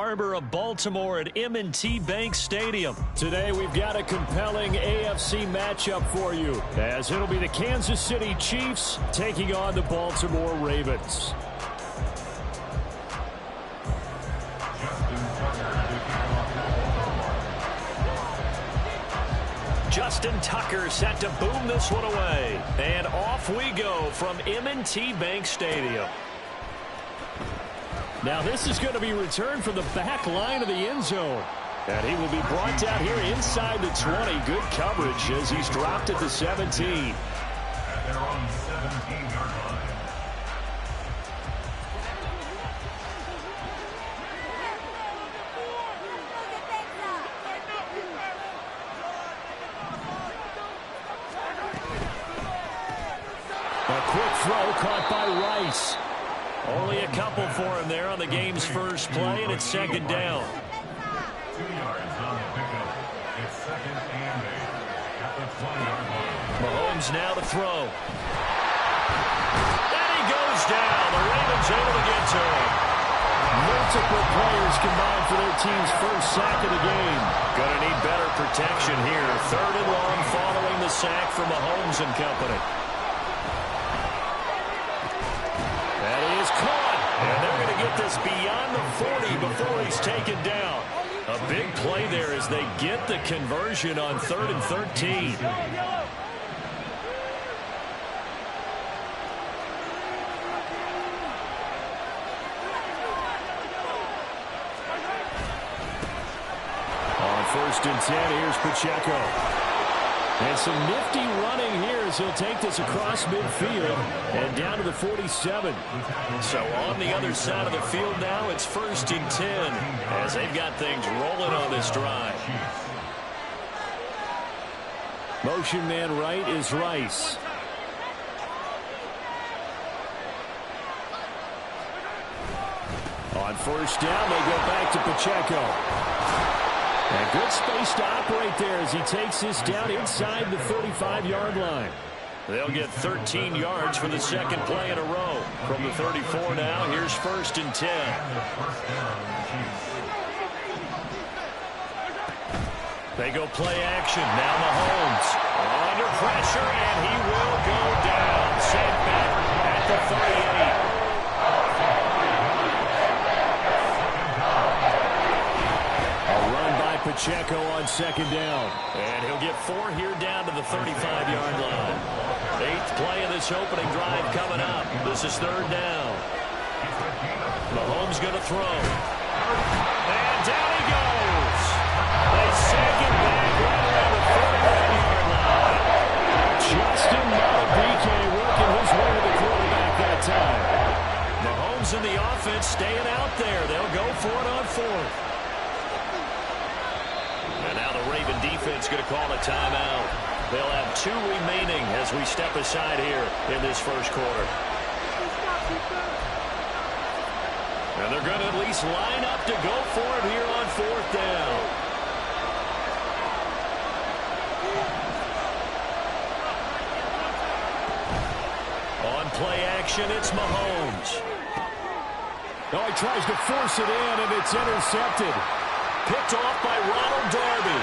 Harbor of Baltimore at M&T Bank Stadium. Today we've got a compelling AFC matchup for you, as it'll be the Kansas City Chiefs taking on the Baltimore Ravens. Justin Tucker set to boom this one away. And off we go from M&T Bank Stadium. Now this is going to be returned from the back line of the end zone. And he will be brought down here inside the 20. Good coverage as he's dropped at the 17. They're on the 17-yard line. A quick throw caught by Rice. Only a couple for him there on the game's first play, and it's second down. 2 yards on the pickup. It's second and 8 at the 20-yard line. Mahomes now to throw. And he goes down. The Ravens able to get to him. Multiple players combined for their team's first sack of the game. Going to need better protection here. Third and long following the sack from Mahomes and company. That is caught. And they're going to get this beyond the 40 before he's taken down. A big play there as they get the conversion on 3rd and 13. On 1st and 10, here's Pacheco. And some nifty running here as he'll take this across midfield and down to the 47. So on the other side of the field now, it's 1st and 10 as they've got things rolling on this drive. Motion man right is Rice. On 1st down, they go back to Pacheco. And good space to operate there as he takes this down inside the 35-yard line. They'll get 13 yards for the second play in a row. From the 34 now, here's 1st and 10. They go play action. Now Mahomes under pressure, and he will go down. Sent back at the 38. Pacheco on 2nd down. And he'll get 4 here down to the 35-yard line. 8th play of this opening drive coming up. This is 3rd down. Mahomes going to throw. And down he goes. They send him back right around the 41-yard line. Justin Madubuike working his way to the quarterback that time. Mahomes and the offense staying out there. They'll go for it on 4th. And now the Raven defense going to call a timeout. They'll have 2 remaining as we step aside here in this first quarter. And they're going to at least line up to go for it here on 4th down. On play action, it's Mahomes. Oh, he tries to force it in, and it's intercepted. Picked off by Ronald Darby.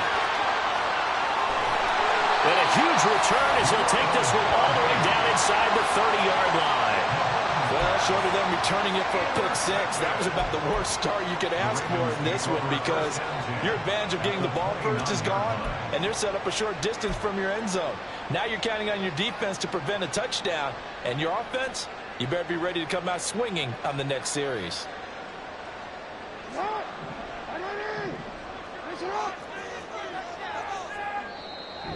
And a huge return as he'll take this one all the way down inside the 30-yard line. Well, short of them returning it for a pick 6, that was about the worst start you could ask for in this one, because your advantage of getting the ball first is gone, and they're set up a short distance from your end zone. Now you're counting on your defense to prevent a touchdown, and your offense, you better be ready to come out swinging on the next series.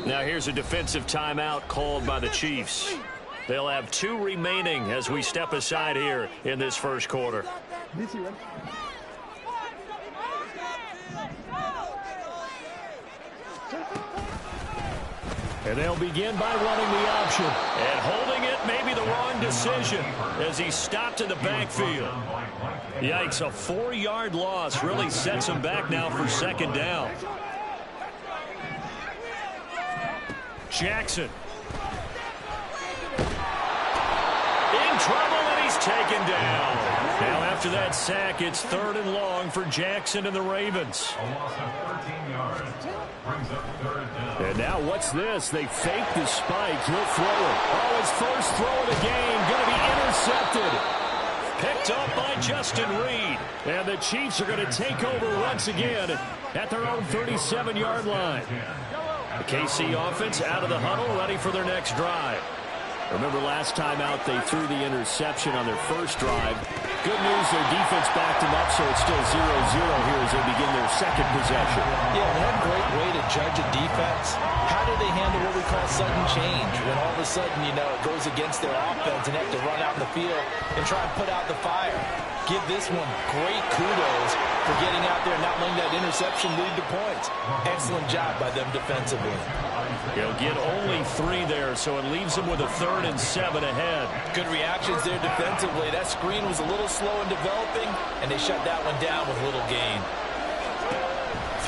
Now here's a defensive timeout called by the Chiefs. They'll have 2 remaining as we step aside here in this first quarter. And they'll begin by running the option. And holding it may be the wrong decision as he stopped in the backfield. Yikes, a 4-yard loss really sets him back now for 2nd down. Jackson. In trouble, and he's taken down. Now after that sack, it's 3rd and long for Jackson and the Ravens. A loss of 13 yards. Brings up 3rd down. And now what's this? They fake the spike. He'll throw it. Oh, his first throw of the game. Going to be intercepted. Picked up by Justin Reed. And the Chiefs are going to take over once again at their own 37-yard line. The KC offense out of the huddle, ready for their next drive. Remember last time out they threw the interception on their first drive. Good news, their defense backed them up, so it's still 0-0 here as they begin their second possession. Yeah, one great way to judge a defense. How do they handle what we call sudden change? When all of a sudden, you know, it goes against their offense and they have to run out in the field and try and put out the fire. Give this one great kudos for getting out there and not letting that interception lead to points. Excellent job by them defensively. He'll get only 3 there, so it leaves him with a 3rd and 7 ahead. Good reactions there defensively. That screen was a little slow in developing, and they shut that one down with little gain.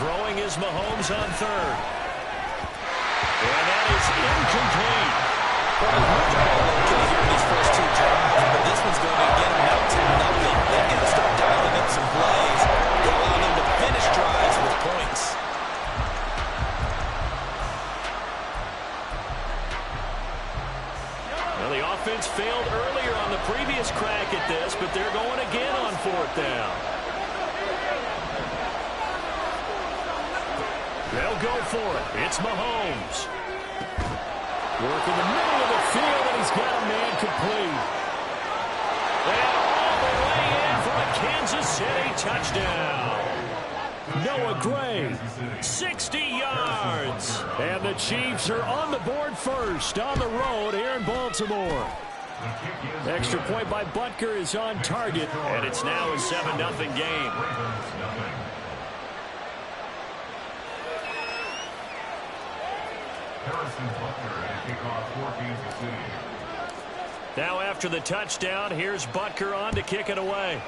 Throwing is Mahomes on 3rd. And that is incomplete. These first 2 drives, but this one's going to get them out to nothing. They're going to start dialing up some plays to allow them to finish drives with points. Well, the offense failed earlier on the previous crack at this, but they're going again on 4th down. They'll go for it. It's Mahomes. Work in the middle of the field, and he's got a man complete. And all the way in for a Kansas City touchdown. Noah Gray, 60 yards. and the Chiefs are on the board first on the road here in Baltimore. Extra point by Butker is on target, And it's now a 7-0 game. Harrison Butker at kickoff for Kansas City. Now after the touchdown, here's Butker on to kick it away.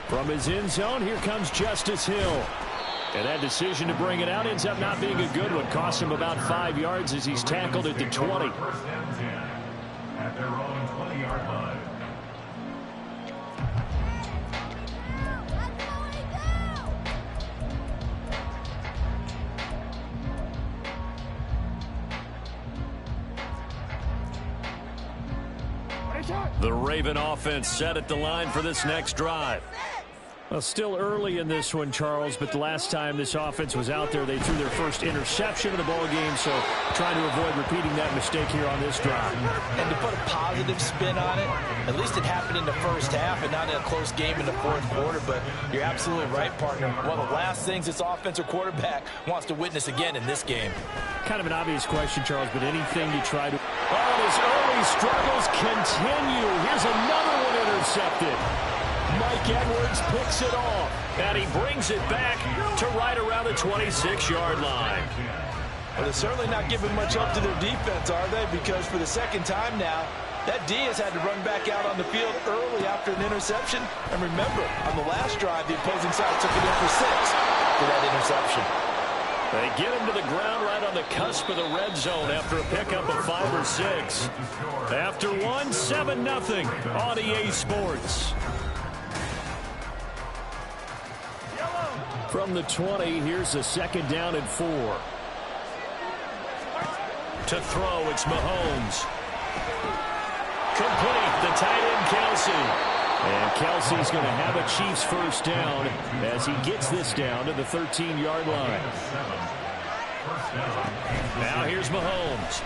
From his end zone, here comes Justice Hill. And that decision to bring it out ends up not being a good one. Costs him about 5 yards as he's tackled at the 20. 1st and 10 at their own 20-yard line. The Raven offense set at the line for this next drive. Well, still early in this one, Charles, but the last time this offense was out there, they threw their first interception of the ball game, so trying to avoid repeating that mistake here on this drive. And to put a positive spin on it, at least it happened in the first half and not in a close game in the 4th quarter, but you're absolutely right, partner. One of the last things this offensive quarterback wants to witness again in this game. Kind of an obvious question, Charles, but anything you try to... Oh, his early struggles continue. Here's another one intercepted. Mike Edwards picks it off. And he brings it back to right around the 26-yard line. Well, they're certainly not giving much up to their defense, are they? Because for the second time now, that D has had to run back out on the field early after an interception. And remember, on the last drive, the opposing side took it in for 6 for that interception. They get him to the ground right on the cusp of the red zone after a pickup of 5 or 6. After one, 7-0 on EA Sports. From the 20, here's a 2nd down and 4. To throw, it's Mahomes. Complete, the tight end, Kelsey. And Kelsey's going to have a Chiefs first down as he gets this down to the 13-yard line. Now here's Mahomes.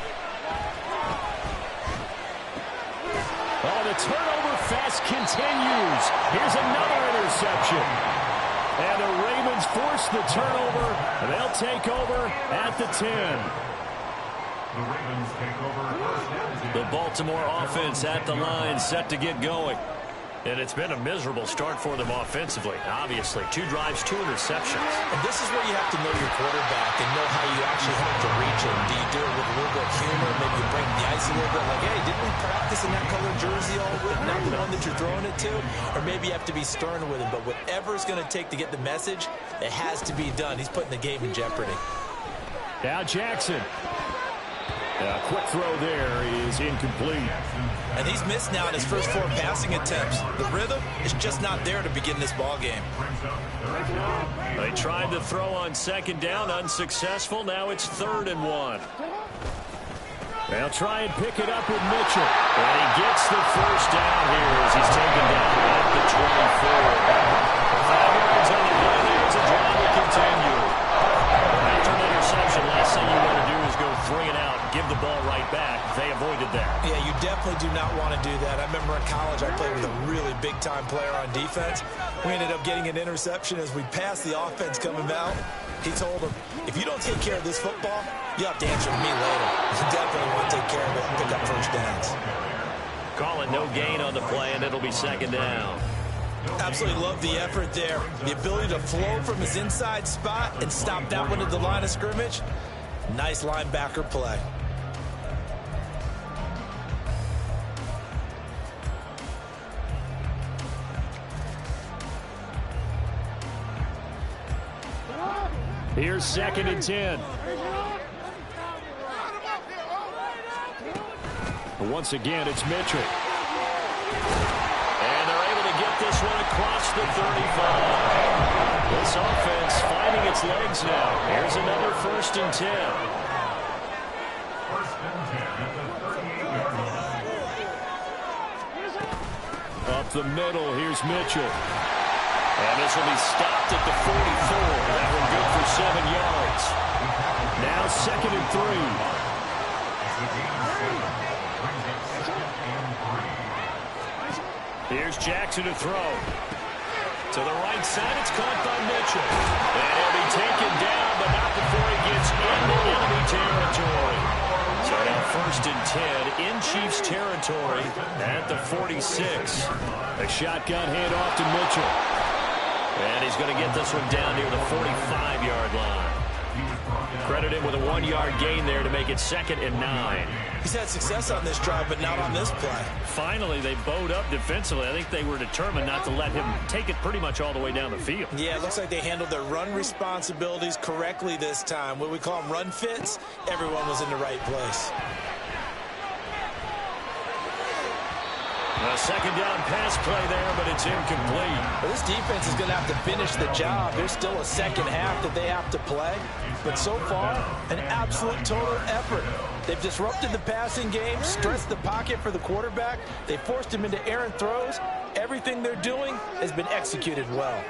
Oh, the turnover fest continues. Here's another interception. And the Ravens force the turnover. They'll take over at the 10. The Ravens take over 1st and 10. The Baltimore offense at the line, set to get going. And it's been a miserable start for them offensively. Obviously, 2 drives, 2 interceptions. And this is where you have to know your quarterback and know how you actually have to reach him. Do you do it with a little bit of humor? Maybe you break the ice a little bit like, hey, didn't we practice in that color jersey all week? Not the one that you're throwing it to? Or maybe you have to be stern with him. But whatever it's going to take to get the message, it has to be done. He's putting the game in jeopardy. Now Jackson. Quick throw there is incomplete. And he's missed now in his first 4 passing attempts. The rhythm is just not there to begin this ball game. They tried to throw on second down, unsuccessful. Now it's 3rd and 1. They'll try and pick it up with Mitchell. And he gets the first down here as he's taken down at the 24. 5 yards on the play there as the drive will continue. After an interception, last thing you want to do is go 3 and out, give the ball right back. They avoided that. Yeah, you definitely do not want to do that. I remember in college I played with a really big-time player on defense. We ended up getting an interception as we passed the offense coming out. He told him, if you don't take care of this football, you have to answer to me later. You definitely want to take care of it and pick up first downs. Calling no gain on the play, and it'll be 2nd down. Absolutely love the effort there. The ability to flow from his inside spot and stop that one at the line of scrimmage. Nice linebacker play. Here's 2nd and 10. Once again, it's Mitchell. And they're able to get this one across the 35. This offense finding its legs now. Here's another 1st and 10. 1st and 10 at the 38-yard line. Up the middle, here's Mitchell. And this will be stopped at the 44. That one good for 7 yards. Now 2nd and 3. Here's Jackson to throw. To the right side, it's caught by Mitchell. And he'll be taken down, but not before he gets into enemy territory. So now 1st and 10 in Chiefs territory at the 46. A shotgun handoff to Mitchell. And he's going to get this one down near the 45-yard line. Credit him with a 1-yard gain there to make it 2nd and 9. He's had success on this drive, but not on this play. Finally, they bowed up defensively. I think they were determined not to let him take it pretty much all the way down the field. Yeah, it looks like they handled their run responsibilities correctly this time. What we call them run fits, everyone was in the right place. A 2nd down pass play there, but it's incomplete. Well, this defense is going to have to finish the job. There's still a second half that they have to play. But so far, an absolute total effort. They've disrupted the passing game, stressed the pocket for the quarterback. They forced him into errant throws. Everything they're doing has been executed well.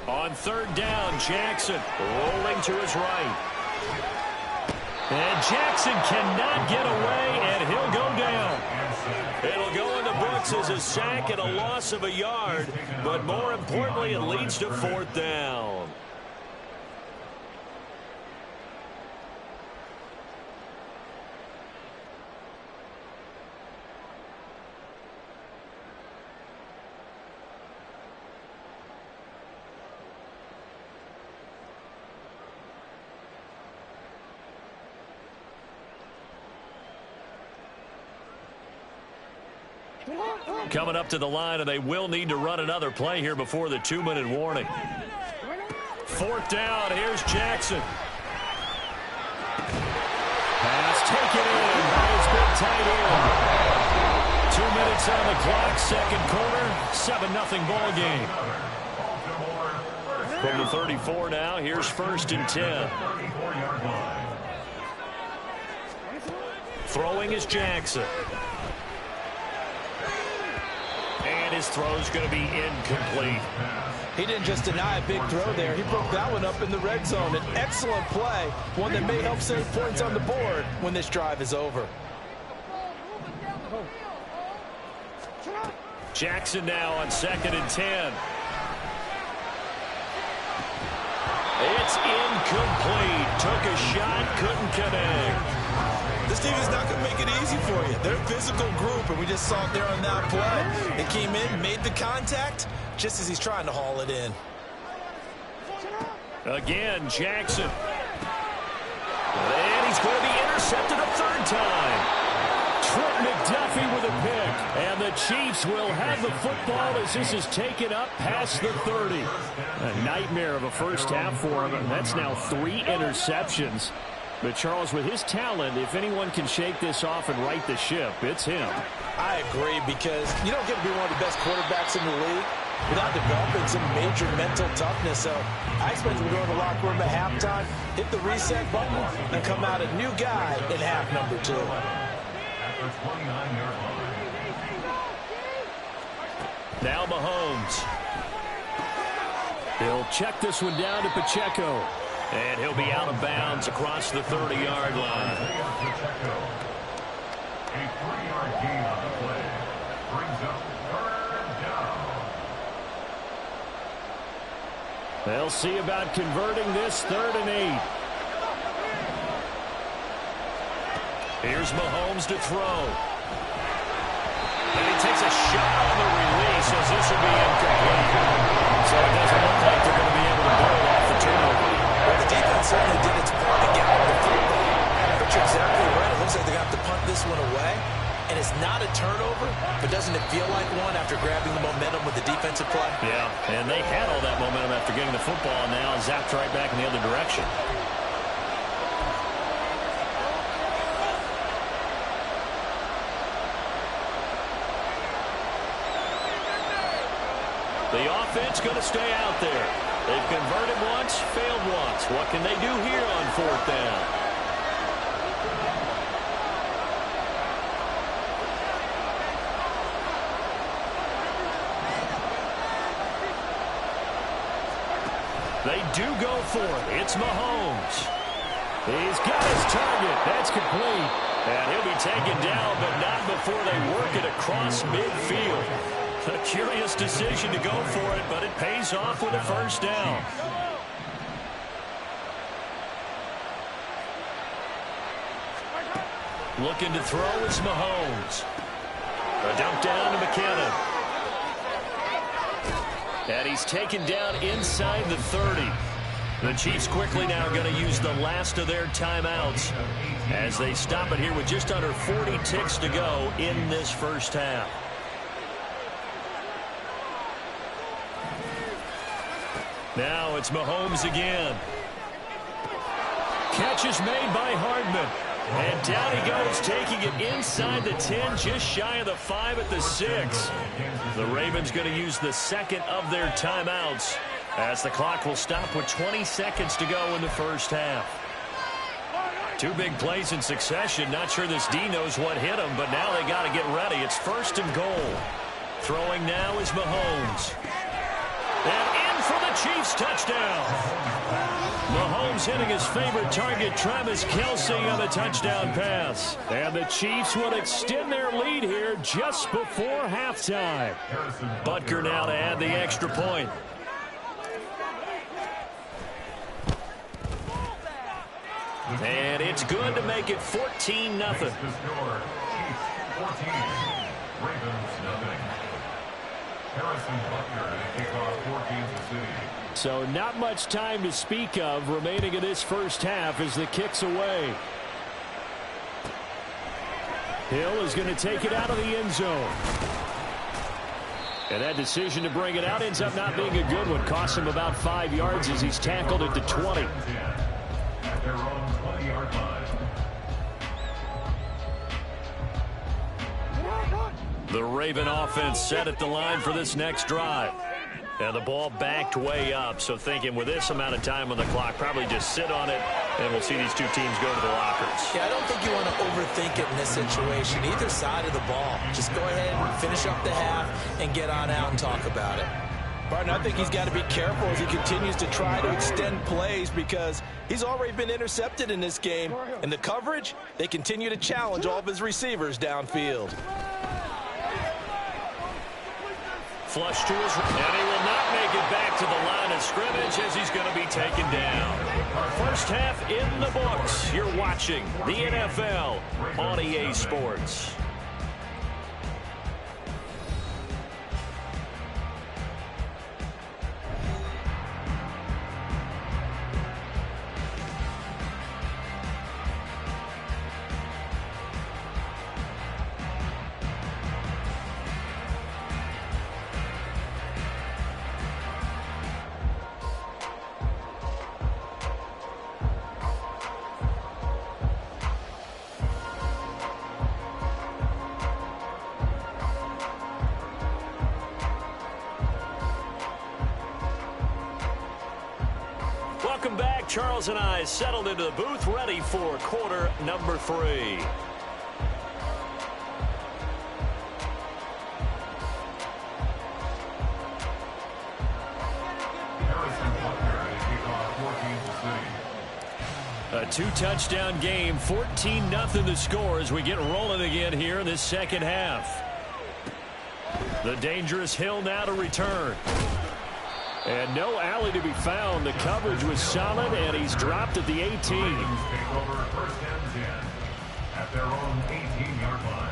On 3rd down, Jackson rolling to his right. And Jackson cannot get away, and he'll go down. It'll go in the books as a sack and a loss of a yard, but more importantly, it leads to 4th down. Coming up to the line, and they will need to run another play here before the 2-minute warning. 4th down, here's Jackson. Pass taken in by his big tight end. 2 minutes on the clock, 2nd quarter, 7-0 ball game. From the 34 now, here's 1st and 10. Throwing is Jackson. And his throw's going to be incomplete. He didn't just deny a big throw there. He broke that one up in the red zone. An excellent play, one that may help save points on the board when this drive is over. Jackson now on 2nd and 10. It's incomplete. Took a shot, couldn't connect. This team is not going to make it easy for you. They're a physical group, and we just saw it there on that play. They came in, made the contact, just as he's trying to haul it in. Again, Jackson. And he's going to be intercepted a 3rd time. Trent McDuffie with a pick. And the Chiefs will have the football as this is taken up past the 30. A nightmare of a first half for him. And that's now 3 interceptions. But, Charles, with his talent, if anyone can shake this off and right the ship, it's him. I agree, because you don't get to be one of the best quarterbacks in the league without developing some major mental toughness. So I expect him to go to the locker room at halftime, hit the reset button, and come out a new guy in half number 2. At the 29-yard line. Now Mahomes. He'll check this one down to Pacheco. And he'll be out of bounds across the 30-yard line. Pacheco. A 3-yard gain on the play. Brings up 3rd down. They'll see about converting this 3rd and 8. Here's Mahomes to throw. And he takes a shot on the release as this will be incomplete. So it doesn't look like they're going to be able to build off the turnover. Well, the defense certainly did its part to get the football. But you're exactly right. It looks like they're going to have to punt this one away. And it's not a turnover, but doesn't it feel like one after grabbing the momentum with the defensive play? Yeah, and they had all that momentum after getting the football, and now zapped right back in the other direction. The offense going to stay out there. They've converted once, failed once. What can they do here on 4th down? They do go for it. It's Mahomes. He's got his target. That's complete. And he'll be taken down, but not before they work it across midfield. A curious decision to go for it, but it pays off with a 1st down. Looking to throw is Mahomes. A dump down to McKinnon. And he's taken down inside the 30. The Chiefs quickly now going to use the last of their timeouts as they stop it here with just under 40 ticks to go in this 1st half. Now it's Mahomes again. Catch is made by Hardman. And down he goes, taking it inside the 10, just shy of the 5 at the 6. The Ravens going to use the 2nd of their timeouts as the clock will stop with 20 seconds to go in the 1st half. 2 big plays in succession. Not sure this D knows what hit him, but now they got to get ready. It's 1st and goal. Throwing now is Mahomes. And in for the Chiefs touchdown. Mahomes hitting his favorite target, Travis Kelce, on the touchdown pass. And the Chiefs will extend their lead here just before halftime. Butker now to add the extra point. And it's good to make it 14-0. The score, Chiefs 14, Ravens 0. Harrison Butker to kick off for Kansas City. So not much time to speak of remaining in this 1st half as the kick's away. Hill is going to take it out of the end zone. And that decision to bring it out ends up not being a good one. Costs him about 5 yards as he's tackled at the 20. At their own 20-yard line. The Raven offense set at the line for this next drive. And the ball backed way up, so thinking with this amount of time on the clock, probably just sit on it, and we'll see these 2 teams go to the lockers. Yeah, I don't think you want to overthink it in this situation. Either side of the ball. Just go ahead and finish up the half and get on out and talk about it. Barton, I think he's got to be careful as he continues to try to extend plays because he's already been intercepted in this game. And the coverage, they continue to challenge all of his receivers downfield. Flush to his right, and he will not make it back to the line of scrimmage as he's going to be taken down. 1st half in the books. You're watching the NFL on EA Sports. Welcome back. Charles and I settled into the booth, ready for quarter number 3. A 2-touchdown game, 14-0 the score as we get rolling again here in this second half. The dangerous Hill now to return. And no alley to be found. The coverage was solid, and he's dropped at the 18. Take over first and 10 at their own 18-yard line.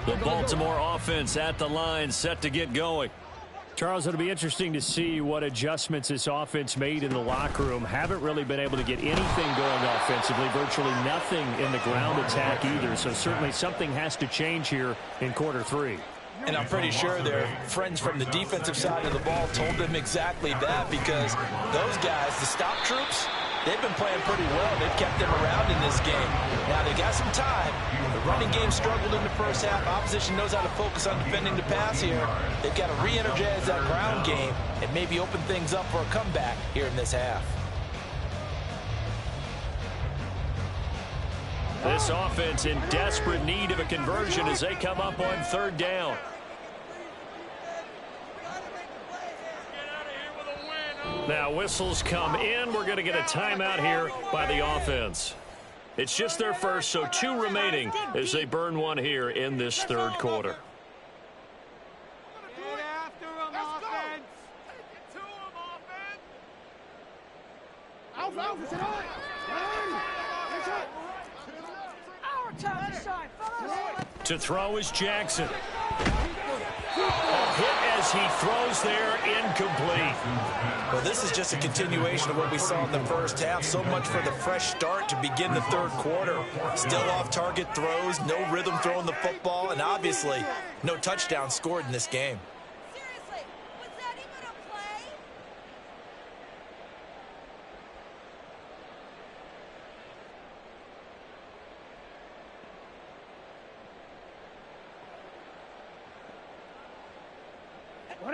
The Baltimore offense at the line, set to get going. Charles, it'll be interesting to see what adjustments this offense made in the locker room. Haven't really been able to get anything going offensively, virtually nothing in the ground attack either. So certainly something has to change here in quarter 3. And I'm pretty sure their friends from the defensive side of the ball told them exactly that, because those guys, the stop troops, they've been playing pretty well. They've kept them around in this game. Now, they got some time. The running game struggled in the first half. Opposition knows how to focus on defending the pass here. They've got to re-energize that ground game and maybe open things up for a comeback here in this half. This offense in desperate need of a conversion as they come up on third down. Now whistles come in. We're going to get a timeout here by the offense. It's just their first, so 2 remaining as they burn one here in this third quarter. To throw is Jackson. A hit as he throws there, incomplete. Well, this is just a continuation of what we saw in the first half. So much for the fresh start to begin the third quarter. Still off-target throws, no rhythm throwing the football, and obviously no touchdown scored in this game. Seriously, was that even a play?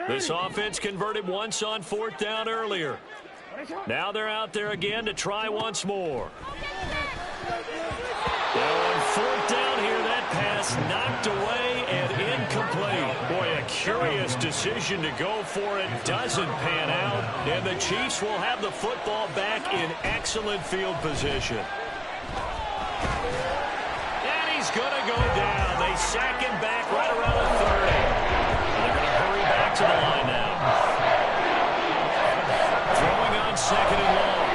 This offense converted once on fourth down earlier. Now they're out there again to try once more. Now on fourth down here, that pass knocked away and incomplete. Boy, a curious decision to go for it. Doesn't pan out, and the Chiefs will have the football back in excellent field position. And he's going to go down. They sack him back right around the 30. They're going to hurry back to the line now. Throwing on second and long.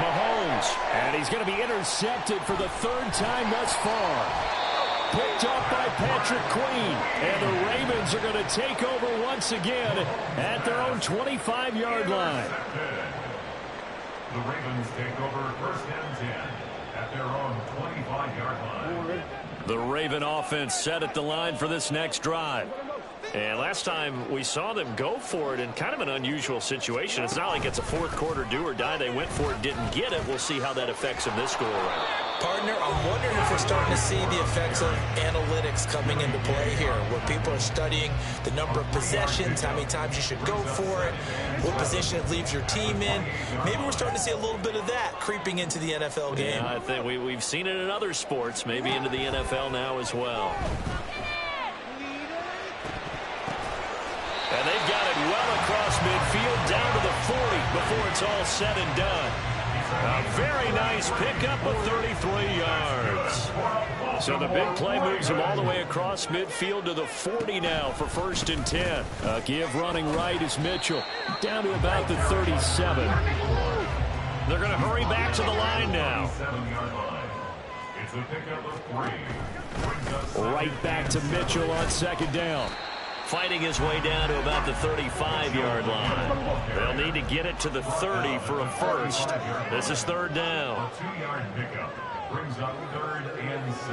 Mahomes. And he's going to be intercepted for the 3rd time thus far. Picked up by Patrick Queen. And the Ravens are going to take over once again at their own 25-yard line. The Ravens take over first and 10 at their own 25-yard line. The Raven offense set at the line for this next drive. And last time we saw them go for it in kind of an unusual situation. It's not like it's a fourth quarter do or die. They went for it, didn't get it. We'll see how that affects them this go-around. Partner, I'm wondering if we're starting to see the effects of analytics coming into play here, where people are studying the number of possessions, how many times you should go for it, what position it leaves your team in. Maybe we're starting to see a little bit of that creeping into the NFL game. Yeah, I think we've seen it in other sports, maybe into the NFL now as well. And they've got it well across midfield, down to the 40 before it's all said and done. A very nice pickup of 33 yards. So the big play moves him all the way across midfield to the 40 now for 1st and 10. Give running right is Mitchell, down to about the 37. They're going to hurry back to the line now. 7-yard line. It's a pickup of 3. Right back to Mitchell on 2nd down. Fighting his way down to about the 35-yard line. They'll need to get it to the 30 for a first. This is 3rd down. 2-yard pickup brings up 3rd and 6.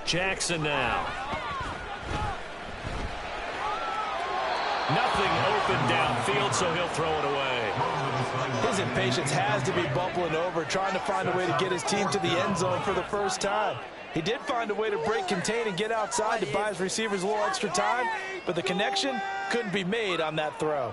Jackson now. Nothing open downfield, so he'll throw it away. His impatience has to be bubbling over, trying to find a way to get his team to the end zone for the first time. He did find a way to break contain and get outside to buy his receivers a little extra time, but the connection couldn't be made on that throw.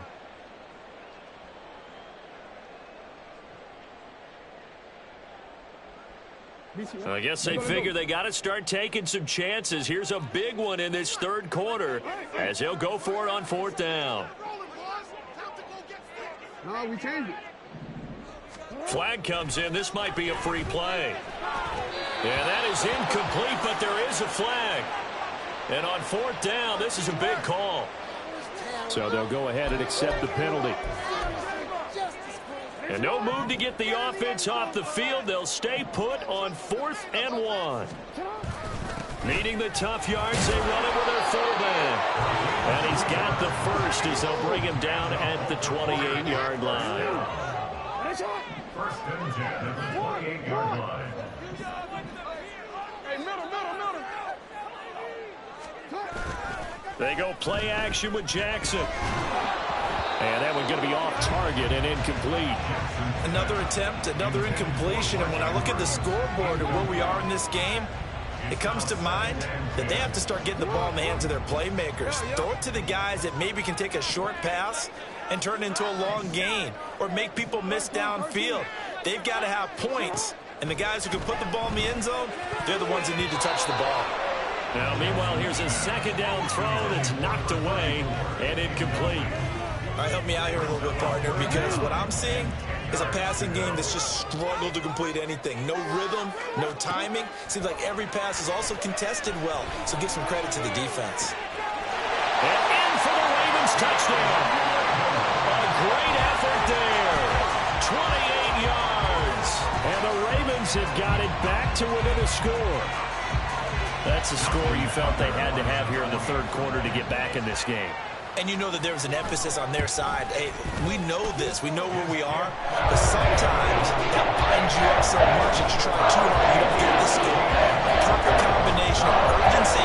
I guess they figure they got to start taking some chances. Here's a big one in this third quarter as he'll go for it on fourth down. No, we changed it. Flag comes in. This might be a free play. Yeah, that is incomplete, but there is a flag. And on fourth down, this is a big call. So they'll go ahead and accept the penalty. And no move to get the offense off the field. They'll stay put on 4th and 1. Needing the tough yards, they run it with their fullback. And he's got the first as they'll bring him down at the 28-yard line. First and 10 at the 28-yard line. Hey, middle. They go play action with Jackson. And that one's going to be off target and incomplete. Another attempt, another incompletion. And when I look at the scoreboard and where we are in this game, it comes to mind that they have to start getting the ball in the hands of their playmakers. Throw it to the guys that maybe can take a short pass and turn it into a long gain or make people miss downfield. They've got to have points. And the guys who can put the ball in the end zone, they're the ones that need to touch the ball. Now, meanwhile, here's a second down throw that's knocked away and incomplete. All right, help me out here a little bit, partner, because what I'm seeing is a passing game that's just struggled to complete anything. No rhythm, no timing. Seems like every pass is also contested well, so give some credit to the defense. And in for the Ravens touchdown. A great effort there. 28 yards. And the Ravens have got it back to within a score. That's a score you felt they had to have here in the third quarter to get back in this game. And you know that there was an emphasis on their side. Hey, we know this. We know where we are. But sometimes that binds you up so much that you try too hard, you don't get the score. A perfect combination of urgency,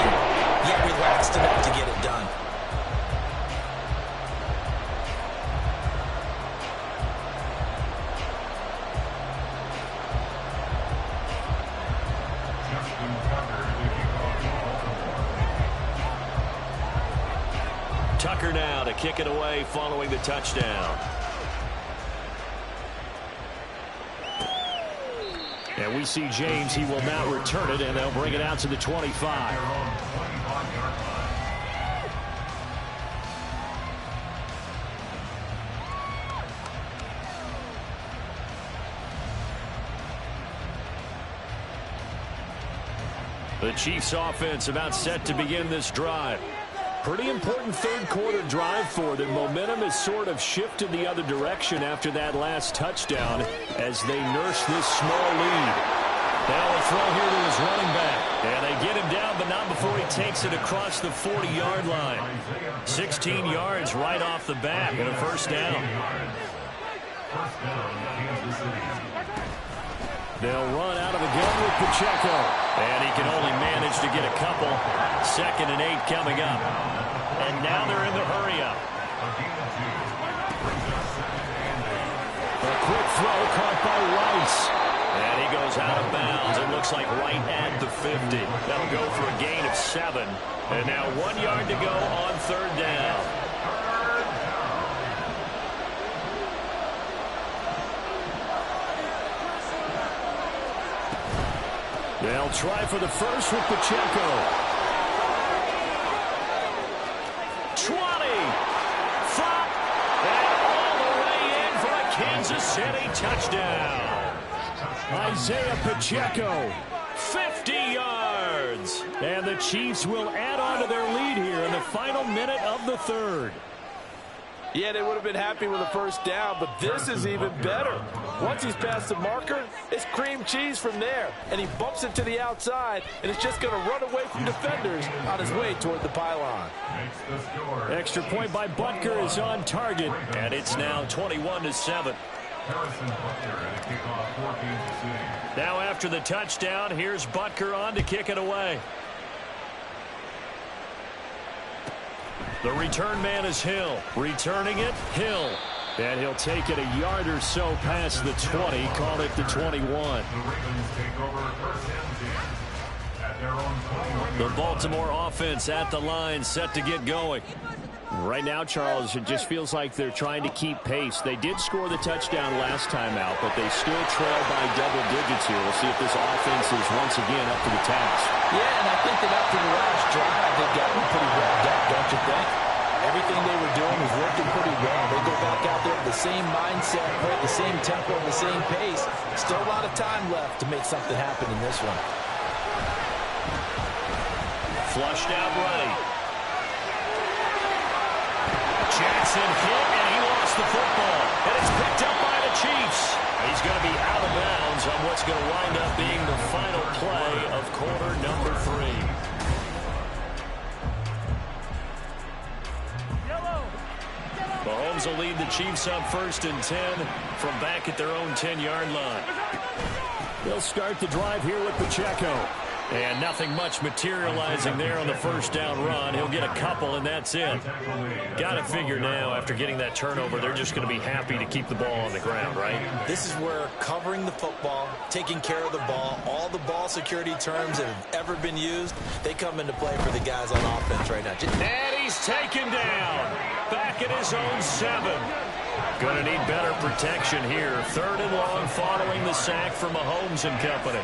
yet relaxed enough to get it done. Tucker now to kick it away following the touchdown. And we see James. He will now return it, and they'll bring it out to the 25. The Chiefs offense about set to begin this drive. Pretty important third quarter drive for them. Momentum has sort of shifted the other direction after that last touchdown as they nurse this small lead. Now a throw here to his running back. And they get him down, but not before he takes it across the 40-yard line. 16 yards right off the bat and a first down. They'll run out of the gun with Pacheco. And he can only manage to get a couple. 2nd and 8 coming up. And now they're in the hurry-up. A quick throw caught by Rice. And he goes out of bounds. It looks like right at the 50. That'll go for a gain of 7. And now 1 yard to go on third down. They'll try for the first with Pacheco. 20. 5. And all the way in for a Kansas City touchdown. Isaiah Pacheco. 50 yards. And the Chiefs will add on to their lead here in the final minute of the third. Yeah, they would have been happy with a first down, but this is even better. Once he's past the marker, it's cream cheese from there. And he bumps it to the outside, and it's just going to run away from defenders on his way toward the pylon. Extra point by Butker is on target. And it's now 21-7. Now after the touchdown, here's Butker on to kick it away. The return man is Hill. Returning it, Hill. And he'll take it a yard or so past the 20, call it the 21. The Baltimore offense at the line, set to get going. Right now, Charles, it just feels like they're trying to keep pace. They did score the touchdown last time out, but they still trail by double digits here. We'll see if this offense is once again up to the task. Yeah, and I think that after the last drive, they've gotten pretty revved up, don't you think? Everything they were doing was working pretty well. They go back out there with the same mindset, right, the same tempo, the same pace. Still a lot of time left to make something happen in this one. Flushed out right. Jackson hit, and he lost the football. And it's picked up by the Chiefs. He's going to be out of bounds on what's going to wind up being the final play of quarter number 3. Mahomes will lead the Chiefs up 1st and 10 from back at their own 10-yard line. They'll start the drive here with Pacheco. And nothing much materializing there on the first down run. He'll get a couple, and that's it. Got to figure now, after getting that turnover, they're just going to be happy to keep the ball on the ground, right? This is where covering the football, taking care of the ball, all the ball security terms that have ever been used, they come into play for the guys on offense right now. And he's taken down. Back at his own 7. Going to need better protection here. 3rd and long following the sack from Mahomes and company.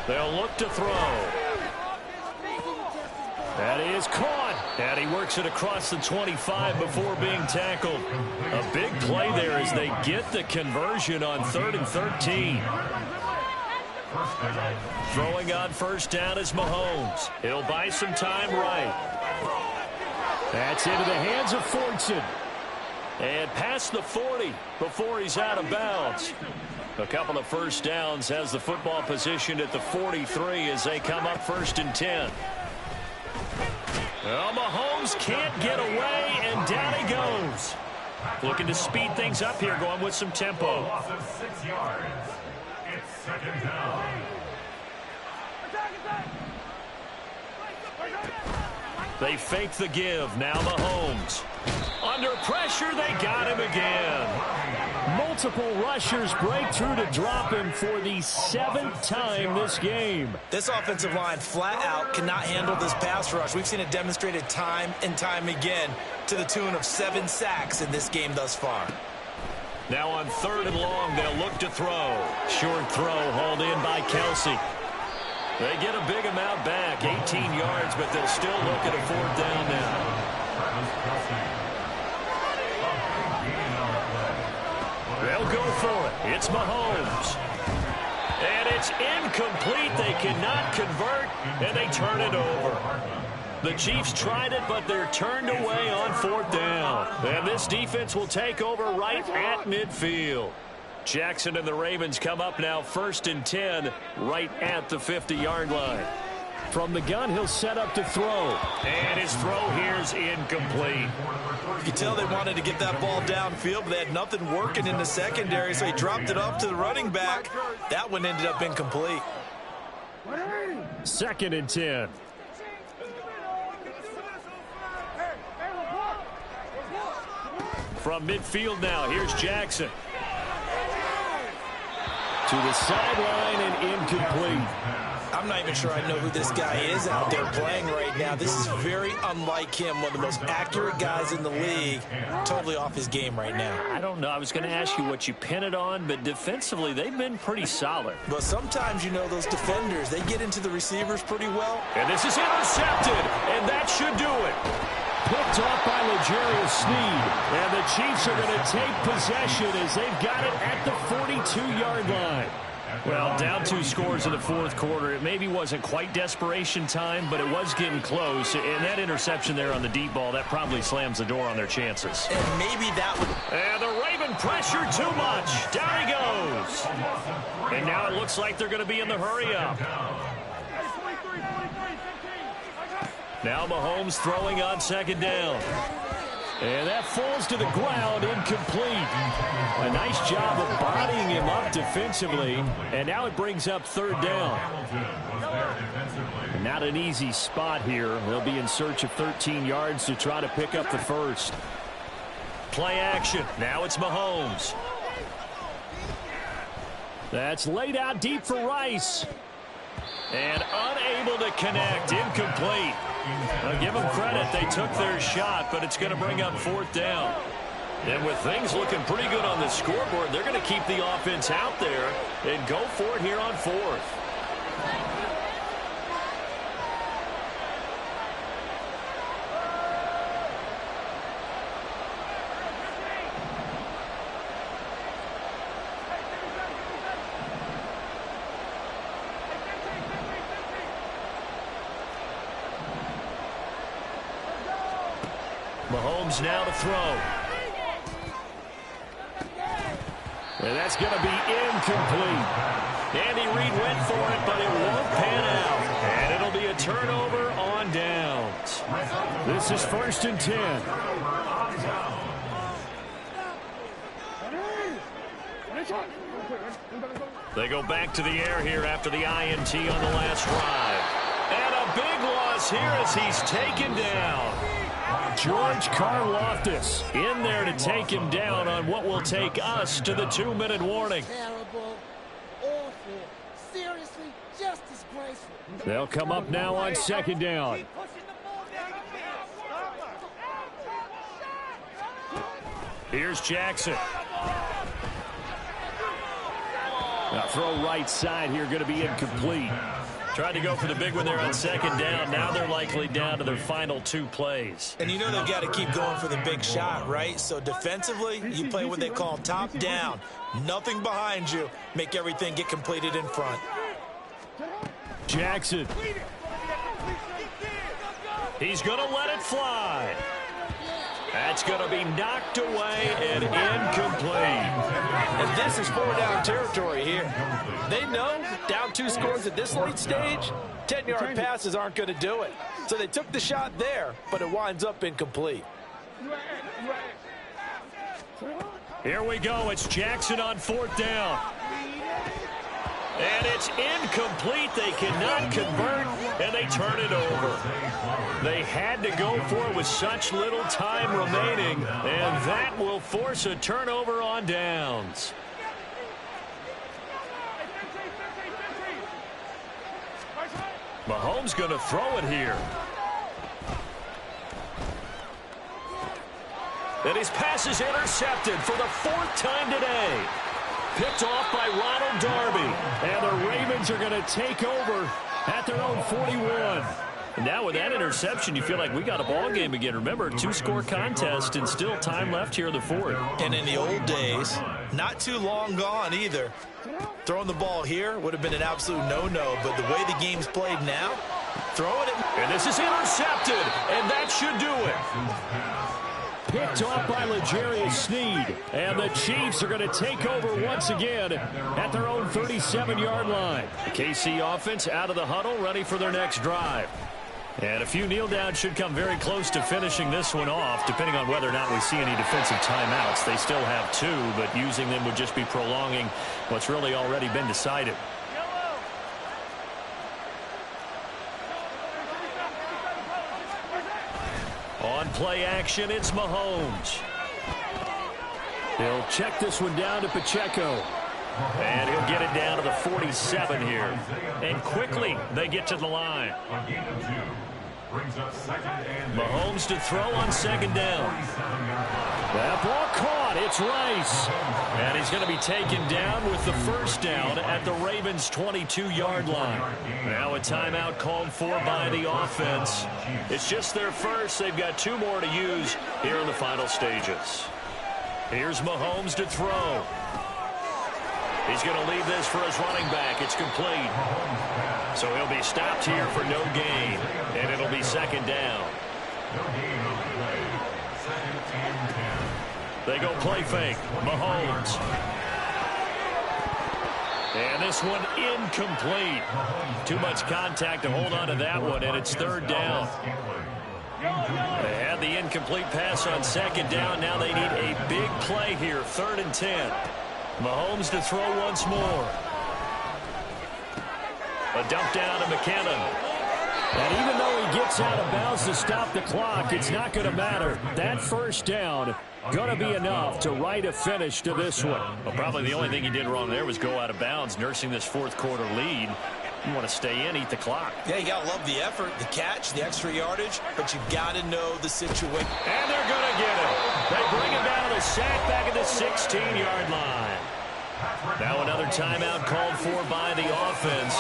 They'll look to throw. That is caught. And he works it across the 25 before being tackled. A big play there as they get the conversion on 3rd and 13. Throwing on first down is Mahomes. He'll buy some time right. That's into the hands of Fortson. And past the 40 before he's out of bounds. A couple of first downs, has the football positioned at the 43 as they come up 1st and 10. Well, Mahomes can't get away, and down he goes. Looking to speed things up here, going with some tempo. Loss of 6 yards. It's 2nd down. They fake the give. Now Mahomes. Under pressure, they got him again. Multiple rushers break through to drop him for the 7th time this game. This offensive line flat out cannot handle this pass rush. We've seen it demonstrated time and time again to the tune of 7 sacks in this game thus far. Now on 3rd and long, they'll look to throw. Short throw hauled in by Kelsey. They get a big amount back, 18 yards, but they'll still look at a 4th down now. They'll go for it. It's Mahomes. And it's incomplete. They cannot convert, and they turn it over. The Chiefs tried it, but they're turned away on 4th down. And this defense will take over right at midfield. Jackson and the Ravens come up now 1st and 10 right at the 50-yard line. From the gun, he'll set up to throw. And his throw here's incomplete. You can tell they wanted to get that ball downfield, but they had nothing working in the secondary, so he dropped it up to the running back. That one ended up incomplete. 2nd and 10. From midfield now, here's Jackson. To the sideline and incomplete. I'm not even sure I know who this guy is out there playing right now. This is very unlike him, one of the most accurate guys in the league. Totally off his game right now. I don't know. I was going to ask you what you pin it on, but defensively, they've been pretty solid. But sometimes, you know, those defenders, they get into the receivers pretty well. And this is intercepted, and that should do it. Picked off by L'Jarius Sneed. And the Chiefs are going to take possession as they've got it at the 42-yard line. Well, down 2 scores in the 4th quarter. It maybe wasn't quite desperation time, but it was getting close. And that interception there on the deep ball, that probably slams the door on their chances. And maybe that would... And the Raven pressure too much. Down he goes. And now it looks like they're going to be in the hurry-up. Now Mahomes throwing on 2nd down. And that falls to the ground, incomplete. A nice job of bodying him up defensively. And now it brings up third down. Not an easy spot here. They'll be in search of 13 yards to try to pick up the first. Play action. Now it's Mahomes. That's laid out deep for Rice. And unable to connect. Incomplete. I'll give them credit. They took their shot, but it's going to bring up fourth down. And with things looking pretty good on the scoreboard, they're going to keep the offense out there and go for it here on fourth. Mahomes now to throw. And that's going to be incomplete. Andy Reid went for it, but it won't pan out. And it'll be a turnover on downs. This is 1st and 10. They go back to the air here after the INT on the last drive. And a big loss here as he's taken down. George Karlaftis in there to take him down on what will take us to the 2-minute warning. Terrible, awful, seriously, just disgraceful. They'll come up now on 2nd down. Here's Jackson. Now throw right side here, going to be incomplete. Tried to go for the big one there on 2nd down. Now they're likely down to their final 2 plays. And you know they've got to keep going for the big shot, right? So defensively, you play what they call top down. Nothing behind you. Make everything get completed in front. Jackson. He's going to let it fly. That's going to be knocked away and incomplete. And this is 4-down territory here. They know down 2 scores at this late stage, 10-yard passes aren't going to do it. So they took the shot there, but it winds up incomplete. Here we go. It's Jackson on 4th down. And it's incomplete. They cannot convert, and they turn it over. They had to go for it with such little time remaining, and that will force a turnover on downs. Mahomes going to throw it here. And his pass is intercepted for the 4th time today. Picked off by Ronald Darby. And the Ravens are going to take over at their own 41. And now with that interception, you feel like we got a ball game again. Remember, 2-score contest and still time left here in the 4th. And in the old days, not too long gone either. Throwing the ball here would have been an absolute no-no, but the way the game's played now, throwing it. And this is intercepted, and that should do it. Picked off by L'Jarius Sneed. And the Chiefs are going to take over once again at their own 37-yard line. The KC offense out of the huddle, ready for their next drive. And a few kneel downs should come very close to finishing this one off, depending on whether or not we see any defensive timeouts. They still have 2, but using them would just be prolonging what's really already been decided. On play action, it's Mahomes. He'll check this one down to Pacheco. And he'll get it down to the 47 here. And quickly, they get to the line. Mahomes to throw on 2nd down. That ball caught. It's Rice. And he's going to be taken down with the 1st down at the Ravens' 22-yard line. Now a timeout called for by the offense. It's just their first. They've got 2 more to use here in the final stages. Here's Mahomes to throw. He's going to leave this for his running back. It's complete. So he'll be stopped here for no gain. And it'll be 2nd down. They go play fake. Mahomes. And this one incomplete. Too much contact to hold on to that one, and it's 3rd down. They had the incomplete pass on second down. Now they need a big play here, 3rd and 10. Mahomes to throw once more. A dump down to McKinnon. And even though he gets out of bounds to stop the clock, it's not going to matter. That first down going to be enough to write a finish to this one. Well, probably the only thing he did wrong there was go out of bounds, nursing this 4th quarter lead. You want to stay in, eat the clock. Yeah, you got to love the effort, the catch, the extra yardage, but you've got to know the situation. And they're going to get him. They bring him down to sack back at the 16-yard line. Now another timeout called for by the offense.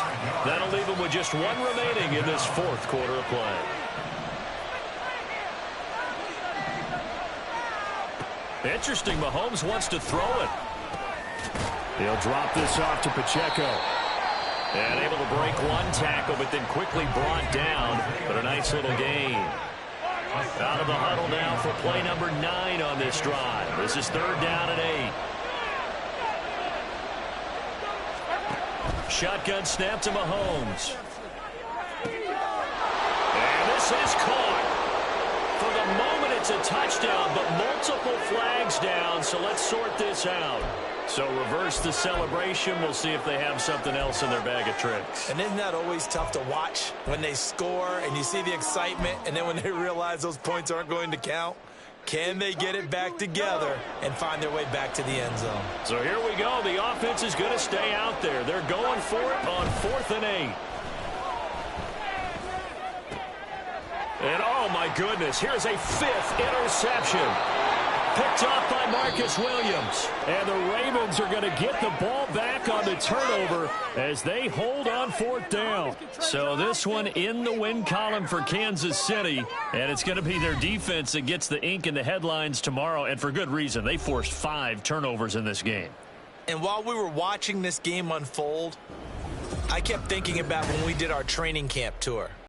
That'll leave them with just 1 remaining in this 4th quarter of play. Interesting, Mahomes wants to throw it. He'll drop this off to Pacheco. And able to break 1 tackle, but then quickly brought down. But a nice little gain. Out of the huddle now for play number 9 on this drive. This is 3rd down and 8. Shotgun snap to Mahomes. And this is caught. For the moment, it's a touchdown, but multiple flags down, so let's sort this out. So reverse the celebration. We'll see if they have something else in their bag of tricks. And isn't that always tough to watch when they score and you see the excitement, and then when they realize those points aren't going to count? Can they get it back together and find their way back to the end zone? So here we go. The offense is going to stay out there. They're going for it on 4th and 8. And oh my goodness, here's a 5th interception. Picked off by Marcus Williams. And the Ravens are going to get the ball back on the turnover as they hold on 4th down. So this one in the win column for Kansas City. And it's going to be their defense that gets the ink in the headlines tomorrow. And for good reason. They forced 5 turnovers in this game. And while we were watching this game unfold, I kept thinking about when we did our training camp tour.